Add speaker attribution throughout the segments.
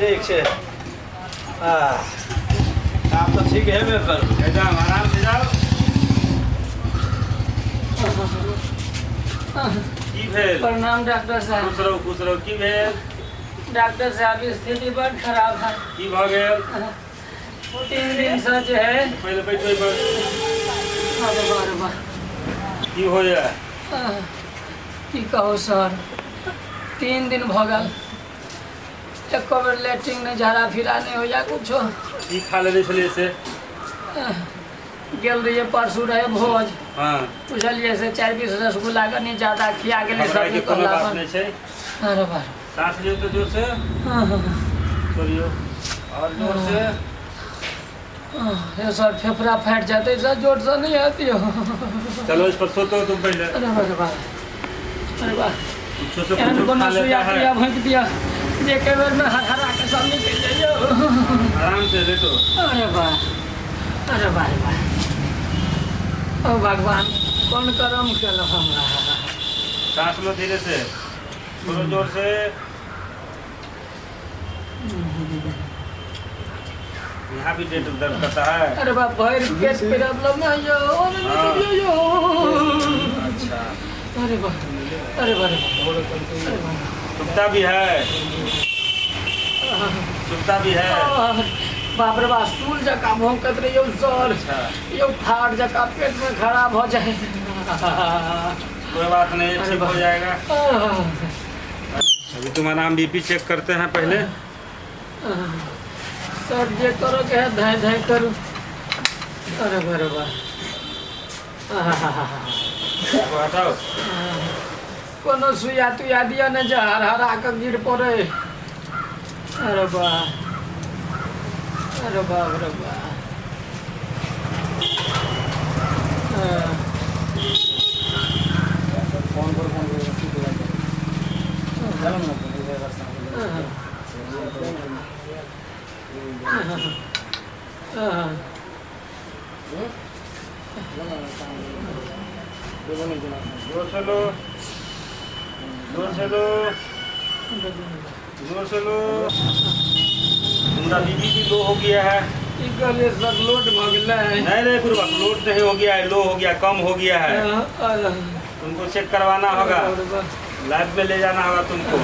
Speaker 1: ठीक है। आप तो ठीक है मेरे पर
Speaker 2: एकदम आराम से जाओ। की भेल?
Speaker 3: प्रणाम डॉक्टर साहब।
Speaker 2: खुश रहो की भेल?
Speaker 3: डॉक्टर साहब स्थिति बड़ खराब है।
Speaker 2: की भ गेल?
Speaker 3: 3 दिन से जो है
Speaker 2: पहले बैठो एक बार।
Speaker 3: अरे वाह
Speaker 2: की हो जाए?
Speaker 3: की कहो सर, 3 दिन भ गल, एको बेर लेट्रिन नहीं, झाड़ा फिरा नहीं हो जा कुछो।
Speaker 2: की खा ले छलिए से?
Speaker 3: गेल रहिए परसू रहे भोज,
Speaker 2: हाँ
Speaker 3: पूछलिए से 4-20 रसगुल्ला कनी ज्यादा खिया गेले सब
Speaker 2: के कोनो बात नहीं छै।
Speaker 3: अरे वाह,
Speaker 2: सांस लियो तो जोर से, छोड़ियो और जोर से।
Speaker 3: ये सर फेफड़ा फट जाते सर, जोर से नहीं आती हो।
Speaker 2: चलो इस पर सोतो तुम पहले।
Speaker 3: अरे वाह, अरे वाह,
Speaker 2: कुछ से
Speaker 3: एहन
Speaker 2: कुछ
Speaker 3: कोनो
Speaker 2: खा
Speaker 3: सुइया
Speaker 2: लेता
Speaker 3: तुइया
Speaker 2: है।
Speaker 3: भोंक दिया जे के बेर में हरा के सब निकल जाइयो।
Speaker 2: आराम से लेटो।
Speaker 3: अरे वाह, अरे वाह, ओ भगवान कौन करम केल हमरा।
Speaker 2: सांस लो धीरे से, थोड़ा जोर से। यहाँ भी पेट दर्द करता है।
Speaker 3: अरे वाह, भर पेट प्रॉब्लम है यो।
Speaker 2: अच्छा
Speaker 3: अरे वाह, अरे वाह,
Speaker 2: चुपता भी है, चुपता भी है।
Speaker 3: बाप रे बाप, स्टूल जका भौंकत रहियो सर,
Speaker 2: अच्छा
Speaker 3: यो फाड़ जका पेट में खराब हो जाए।
Speaker 2: कोई बात नहीं, ठीक हो जाएगा। अभी तुम्हारा नाम बीपी चेक करते हैं पहले।
Speaker 3: सर जे करो के है धाय धाय करो। अरे वाह,
Speaker 2: इसको हटाओ।
Speaker 3: कोनो सुइया तुया दिया न जा हरा के गिर पड़े। अरे वाह, अरे बाप रे बाप।
Speaker 2: जोर से लो, जोर से लो, जोर से लो। तुम्हारा बीपी भी लो हो गया है।
Speaker 3: गले सर लोड भ गेलै।
Speaker 2: नहीं गुरुआ, लोड नहीं हो गया है, लो हो गया, कम हो गया है। तुमको चेक करवाना होगा, लैब में ले जाना होगा तुमको।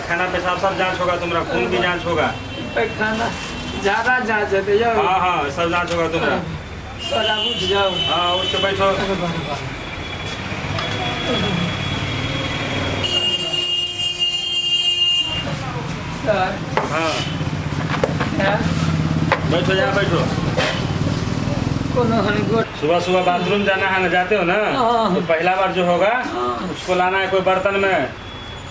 Speaker 2: खाना पेशाब सब जांच होगा, तुम्हारा खून भी जांच होगा।
Speaker 3: खाना ज्यादा जांच है यो।
Speaker 2: हाँ सब जांच होगा तुम्हारा।
Speaker 3: सर आप उठ जाओ।
Speaker 2: हाँ उठ के बैठो।
Speaker 3: सर
Speaker 2: हाँ बैठो, यहाँ बैठो।
Speaker 3: कोनो हन
Speaker 2: सुबह सुबह बाथरूम जाना है ना, जाते हो ना, तो पहला बार जो होगा उसको लाना है कोई बर्तन में।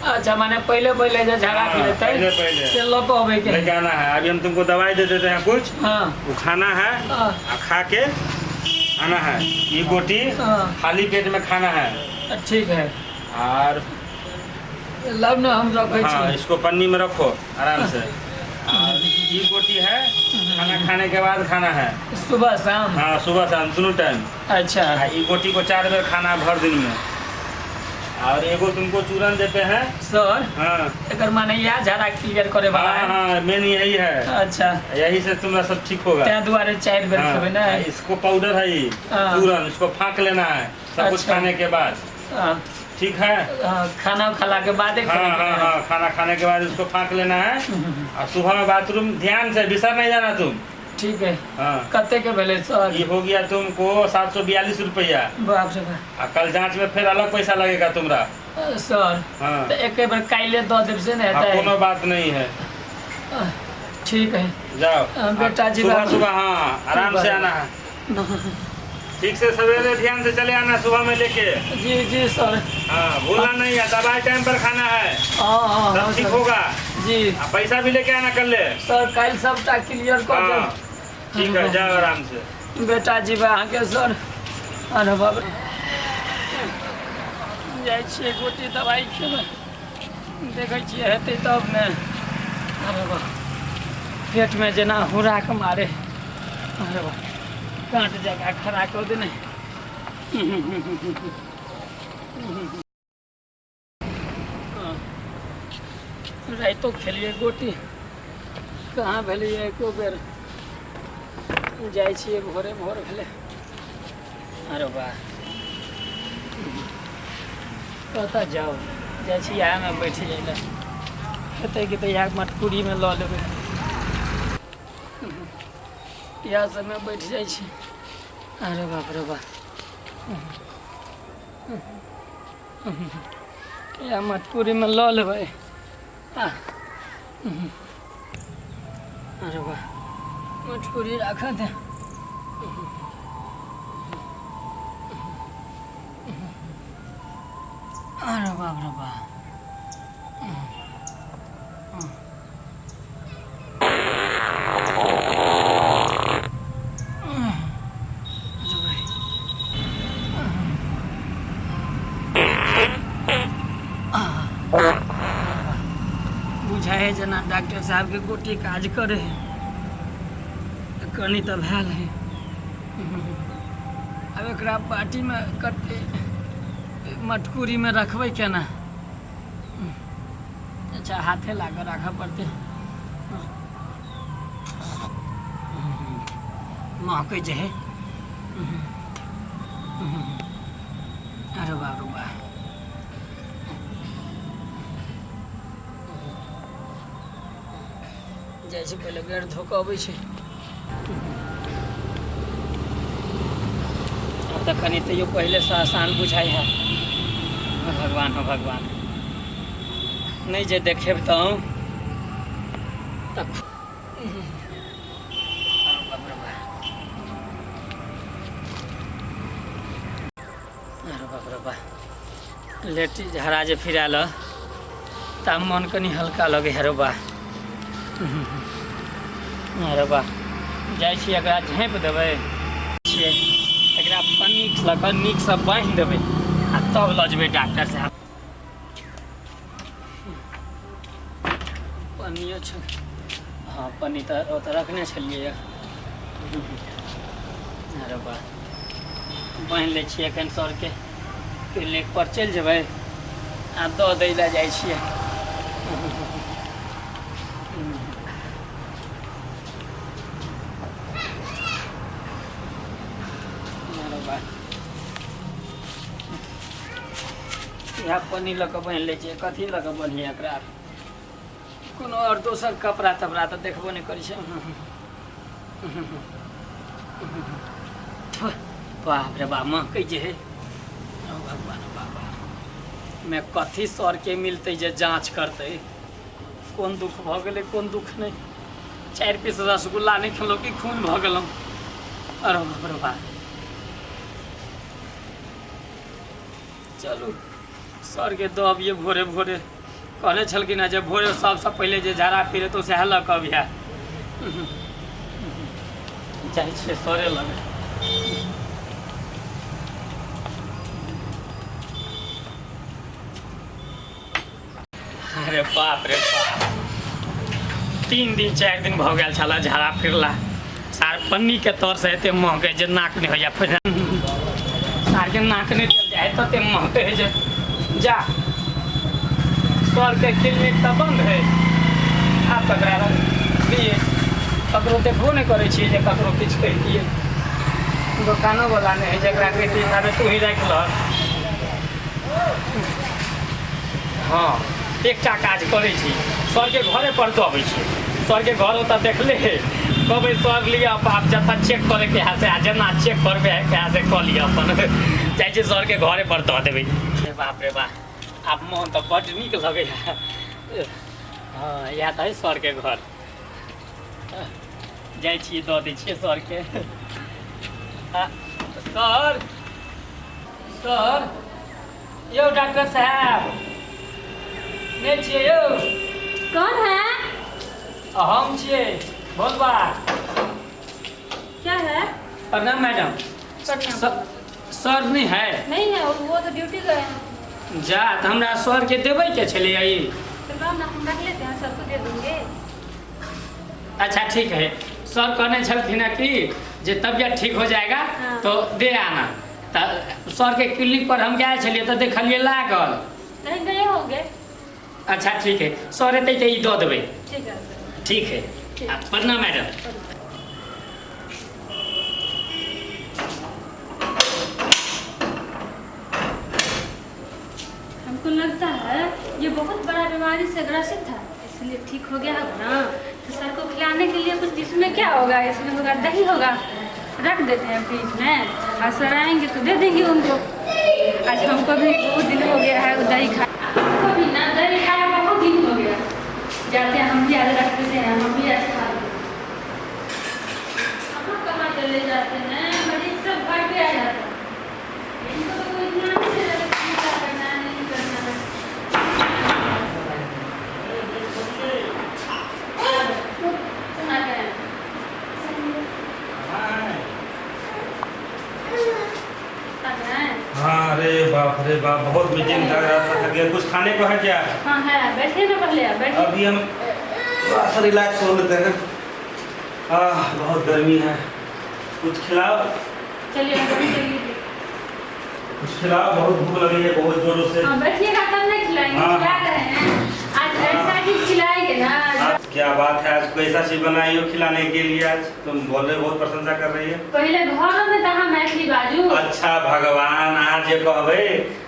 Speaker 3: अच्छा, माने पहले जो झाड़ा फिरते
Speaker 2: पहले
Speaker 3: से लो को होवे के
Speaker 2: लेके आना है। अभी हम तुमको दवाई दे देते हैं कुछ,
Speaker 3: हाँ
Speaker 2: वो खाना है और खा के आना है। ये गोटी खाली पेट में खाना है।
Speaker 3: ठीक है,
Speaker 2: और
Speaker 3: लब ना हम रखे
Speaker 2: हाँ
Speaker 3: छी।
Speaker 2: इसको पन्नी में रखो आराम से। और ये गोटी है, खाना खाने के बाद खाना है,
Speaker 3: सुबह शाम।
Speaker 2: हाँ सुबह शाम दोनों टाइम।
Speaker 3: अच्छा,
Speaker 2: ये गोटी को 4 बार खाना है भर दिन में। और एगो तुमको चूरन देते हैं।
Speaker 3: सर
Speaker 2: हाँ
Speaker 3: एकर माने या झाड़ा क्लियर करे वाला है।
Speaker 2: हाँ मेन यही है।
Speaker 3: अच्छा,
Speaker 2: यही से तुम्हारा सब ठीक होगा।
Speaker 3: त्या दुआरे 4 बेर
Speaker 2: हाँ,
Speaker 3: खेबे ना।
Speaker 2: इसको पाउडर है ये चूरन, इसको फाँक लेना है सब कुछ
Speaker 3: अच्छा।
Speaker 2: खाने के बाद।
Speaker 3: हाँ,
Speaker 2: ठीक है।
Speaker 3: खाना खा के बाद
Speaker 2: हाँ खाना खाने के बाद इसको फाँक लेना है। और सुबह में बाथरूम ध्यान से, बिसर नहीं जाना तुम।
Speaker 3: ठीक है।
Speaker 2: हाँ
Speaker 3: कते के भेले सर?
Speaker 2: ये हो गया तुमको 742 रुपया।
Speaker 3: बाप रे
Speaker 2: और कल जांच में फिर अलग पैसा लगेगा तुम्हारा।
Speaker 3: सर
Speaker 2: हाँ
Speaker 3: तो एक बार काइले दो दिन से नहीं
Speaker 2: हाँ,
Speaker 3: है।
Speaker 2: कोनो बात नहीं है।
Speaker 3: ठीक है,
Speaker 2: जाओ
Speaker 3: बेटा जी
Speaker 2: सुबह सुबह हाँ आराम से आना है। ठीक से सवेरे ध्यान से चले आना सुबह में लेके।
Speaker 3: जी सर।
Speaker 2: हाँ भूलना नहीं है, दवाई टाइम पर खाना है।
Speaker 3: हाँ
Speaker 2: सब ठीक होगा।
Speaker 3: जी
Speaker 2: पैसा भी लेके आना कल ले।
Speaker 3: सर, कल सबटा क्लियर कर दे।
Speaker 2: हाँ ठीक है, जाओ आराम से।
Speaker 3: बेटा जी अहाँ के सर। अरे बाप रे, जाइ छियै गोटी दवाई खेबै, देखै छियै हेतै तब ने। अरे बाप, पेट में जेना हुराक मारे। अरे बाप, कांट जगह खड़ा कर देने। राइतो खेलिए गोटी, कहाँ भेलै एको बेर जाइ छियै भोरे भोर भेलै अरे वाह कतऽ जाउ जाइ छी इएहमे बैठ जाइ लए हेतै कि तऽ इएह मटकुरीमे लऽ लेबै इएह सबमे बैठ जाइ छी अरे बाप रे बाप इएह मटकुरीमे लऽ लेबै अरे वाह मटकुरी राखऽ दे अरे बाप रे बाप बुझाए जना डॉक्टर साहब के गोटी काज करे कनी तो भेल है अब एकरा पार्टी में कते मटकुरी में रखबै केना अच्छा हाथे लाग रखा पड़ते महकै जे है अरे बाप रे बाप जाइ छै पहिले बेर धोकऽ अबै छै तऽ कनि तैयो पहिले से आसान बुझाइ है भगवान हो भगवान नहीं जे देखेबता हूँ तब अरे बाप रे बा लेटी झड़ा जे फिराल तब मन कनी हल्का लगे है रे बा अरे बा जाइ छी एकरा झाँपि देबै छियै एकरा पन्नी लऽ कऽ नीकसँ बान्हि देबै आ तब लऽ जेबै डॉक्टर साहब पन्नियो छै हाँ पन्नी तऽ ओतऽ रखने छलियै अरे बा बान्हि लै छियै एखन सरके क्लिनिक पर चलि जेबै आ दऽ दै लए जाइ छियै इएह पन्नी लऽ कऽ बान्हि लै छियै कथी लऽ कऽ बान्हिए एकरा कोनो आओर दोसर कपड़ा तपड़ा तऽ देखबो नहि करै छै बाप रे बाप महकै जे है भगवान बाबा मे कथी सरके मिलतै जे जाँच करतै कोन दुख भऽ गेलै कोन दुख नहि 4 पीस रसगुल्ला नहि खेलहुँ कि खून भऽ गेलहुँ अरे बाप रे बाप चलू सरके दऽ अबियै भोरे भोरे कहने छलखिन जे भोरे सबसँ पहिले जे झाड़ा फिरे तो सएह लऽ कऽ अबिहे जाइ छियै सरे लगे अरे बाप रे बाप 3 दिन 4 दिन भऽ गेल छल झाड़ा फिरला सार पन्नी के तर से एते महकै जे नाक नहीं होइया फिर सार के नाक नहीं चल जाए तो ते महकै है जे जा सर के क्लिनिक तो बंद है आ पकड़ा दिए ककरो देखबो नहीं करे छी जे ककरो किछु कहि दिए दुकानो वाला नहीं है जकरा कहती अरे तू ही राख ल हाँ एकटा काज करै छी सर के घरे पर दऽ अबै छी सर के घर ओतऽ देखले कहबै सर लिअ आप जतऽ चेक करे के है से जेना चेक करबे है से कऽ लिअ अपन जाइ छी सर के घरे पर दऽ देबै बाप रे बाप आप मोहन तो बड़ नीक लगे हाँ इएह तऽ है सर के घर जाइ छियै दऽ दै छियै सर के सर सर यौ डॉक्टर साहब नहीं छियै यौ
Speaker 4: कौन है
Speaker 3: हम छियै बोलबा
Speaker 4: क्या है
Speaker 3: प्रणाम मैडम सर नहीं है
Speaker 4: नहीं है वो तो ड्यूटी गए हैं
Speaker 3: जा तो हमरा सर के देबै के छलै आई
Speaker 4: तो काम ना हम रख लेते हैं सर को दे देंगे
Speaker 3: अच्छा ठीक है सर कहने छलखिन कि जे तबियत ठीक हो जाएगा
Speaker 4: हाँ।
Speaker 3: तो दे आना तो सर के क्लिनिक पर हम गए छलिए तो देखलिए लागल
Speaker 4: नहीं गए होंगे
Speaker 3: अच्छा ठीक है सर एतै तो ई दऽ देबै
Speaker 4: ठीक है
Speaker 3: ठीक है प्रणाम मैडम।
Speaker 4: हमको लगता है ये बहुत बड़ा बीमारी से ग्रसित था, इसलिए ठीक हो गया होगा ना। तो सर को खिलाने के लिए कुछ इसमें क्या होगा, इसमें होगा दही होगा, रख देते हैं फ्रिज में और सर आएंगे तो दे देंगे उनको। आज हमको भी बहुत दिन हो गया है वो दही खा, हमको भी ना दही खाया बहुत दिन हो गया। जाते हैं हम भी आज रख देते हैं, हम भी आज खा लेते। हम लोग कहाँ चले जाते हैं, मरीज सब घर पे आ जाते हैं। इनको तो कोई इतना नहीं से लगता है क्या करना है नहीं करना है। सुना करें
Speaker 2: हाँ अरे बाप बहुत मीटिंग लग रहा था, थक गया। कुछ खाने को है क्या?
Speaker 4: हाँ है, बैठे ना पहले बैठे।
Speaker 2: अभी हम थोड़ा सा रिलैक्स हो लेते हैं। बहुत गर्मी है, कुछ खिलाओ।
Speaker 4: चलिए चलिए
Speaker 2: कुछ खिलाओ, बहुत भूख लगी है बहुत जोरों से।
Speaker 4: हाँ बैठिएगा तब नहीं खिलाएंगे, खिला रहे हैं। आज ऐसा चीज खिलाएंगे ना।
Speaker 2: क्या बात है, आज कोई ऐसा चीज बनाई हो खिलाने के लिए? आज तुम बोल रहे बहुत प्रशंसा कर रही है।
Speaker 4: पहले घर में तहाँ मैथिली बाजू।
Speaker 2: अच्छा भगवान, आज ये कहबे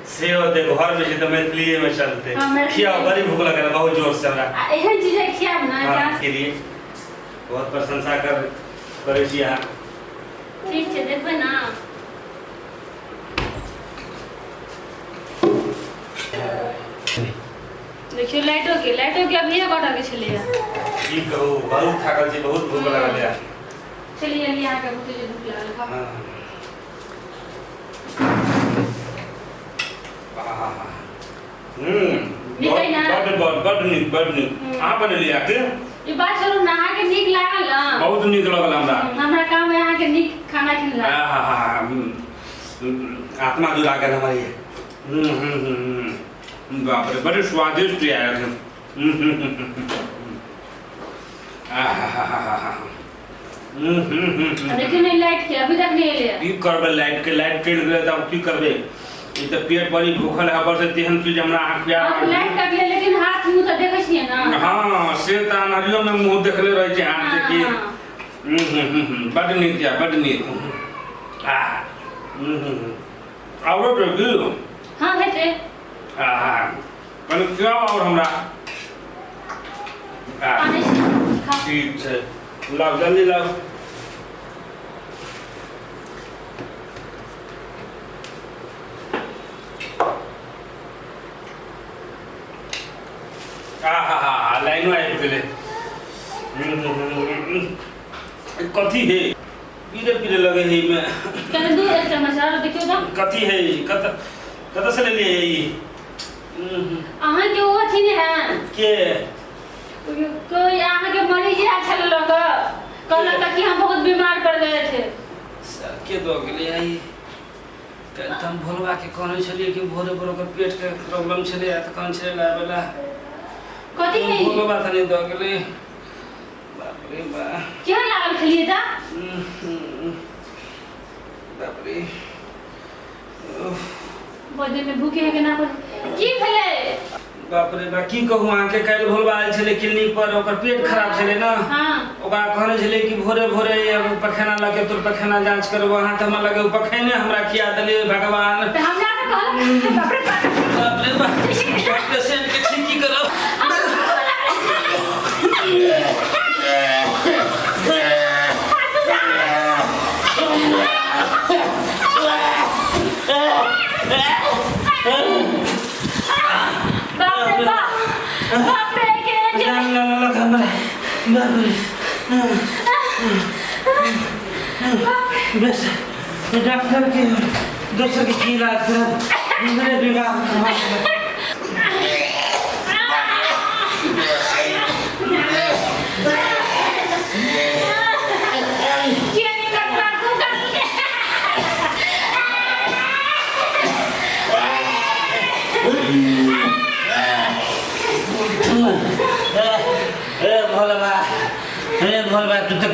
Speaker 2: से होते घर में तो मैथिली में चलते।
Speaker 4: हाँ,
Speaker 2: खियाओ, बड़ी भूख लग रहा है बहुत जोर से हमरा।
Speaker 4: एहन चीजें खियाब ना क्या
Speaker 2: के लिए बहुत प्रशंसा करे छी अहाँ।
Speaker 4: ठीक है, देखबे ना। देखियो लाइटों के अभी कटा के चलिए।
Speaker 2: की कहू, बहुत थाकल छी, बहुत भूख लगल है।
Speaker 4: चलिए यहाँ के मुझे भूख लागल है।
Speaker 2: बड़ नीक। अहाँ बनेलिए आके?
Speaker 4: ये बात छोड़ो, नहा के नीक लागल ना?
Speaker 2: बहुत नीक लगल हमरा।
Speaker 4: हमरा काम है यहाँ के नीक खाना खिला।
Speaker 2: आत्मा जुड़ा गया हमारी। बाप रे, बड़े स्वादिष्ट यार।
Speaker 4: देखिए नहीं लाइट के अभी तक नहीं ले।
Speaker 2: की करबे, लाइट टेढ़ गए तब की करबे? ये तो पेट बड़ी भूखल है, ऊपर से तेहन चीज हमरा आँख पे
Speaker 4: लाइट कट ले, लेकिन हाथ मुंह तो देखे छिए ना।
Speaker 2: हाँ से त अनहरियो में मुंह देखले रहे छे हाथ के। बड़ नीक है, बड़ नीक। आवरो तो दियो।
Speaker 4: हाँ हेते।
Speaker 2: कने क्या और हमरा?
Speaker 4: पानी खा।
Speaker 2: ठीक है, लाओ जल्दी लाओ। लाइन में आए पहले। कथी है? पीरे लगे है में।
Speaker 4: कने दो एक चम्मच और देखियो तो।
Speaker 2: कथी है? कत से ले लिए ये?
Speaker 4: अहाँ के वो थी ने है
Speaker 2: के?
Speaker 4: कोई अहाँ के मरीज है चल लगा। कहला कि हम बहुत बीमार पड़ गए थे।
Speaker 2: सर के दो गेले आई। तुम भोलवा के कहने छलिए कि भोरे ओकर पेट के प्रॉब्लम छले त कौन छले लावेला।
Speaker 4: कथी है?
Speaker 2: भोलवा त नहीं दो गेले। बाप रे बा।
Speaker 4: क्या लागल खलिए ता?
Speaker 2: बाप रे।
Speaker 4: बजे में भूखे है के ना पर की भेले?
Speaker 2: बाप रे बा, की कहूं आहाँ के काल भोलवा आयल छले क्लिनिक पर, ओकर पेट खराब छले ना।
Speaker 4: हां
Speaker 2: ओकरा कहने छले कि भोरे पखेना लगे तोर पखेना जांच करबो। हां त हमरा लगे पखेने हमरा खिया देले भगवान।
Speaker 4: त हमरा त कहल बाप रे
Speaker 2: बा पेशेंट के ठीक की करो।
Speaker 4: बाप रे के
Speaker 2: बस डॉक्टर के दूसरे की इलाज करो। मेरे विवाह भोलवा तू तो